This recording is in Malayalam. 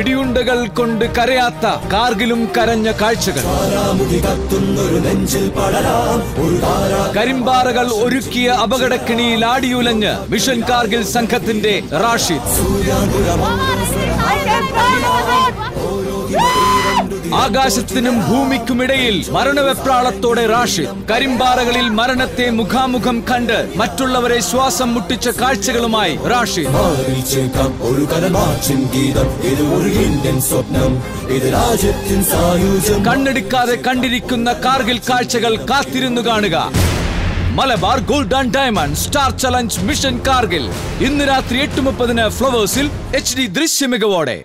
വെടിയുണ്ടകൾ കൊണ്ട് കരയാത്ത കാർഗിലും കരഞ്ഞ കാഴ്ചകൾ. കരിമ്പാറകൾ ഒരുക്കിയ അപകടക്കിണിയിൽ ആടിയുലഞ്ഞ് മിഷൻ കാർഗിൽ സംഘത്തിന്റെ റാഷിദ്. ആകാശത്തിനും ഭൂമിക്കുമിടയിൽ മരണവെപ്രാളത്തോടെ റാഷിദ്. കരിമ്പാറകളിൽ മരണത്തെ മുഖാമുഖം കണ്ട് മറ്റുള്ളവരെ ശ്വാസം മുട്ടിച്ച കാഴ്ചകളുമായി റാഷിദ്. കണ്ണെടുക്കാതെ കണ്ടിരിക്കുന്ന കാർഗിൽ കാഴ്ചകൾ കാത്തിരുന്നു കാണുക. Malabar gold and diamond star challenge mission Kargil ഇന്ന് രാത്രി 8:30 ഫ്ലവേഴ്സിൽ HD ദൃശ്യമികവോടെ.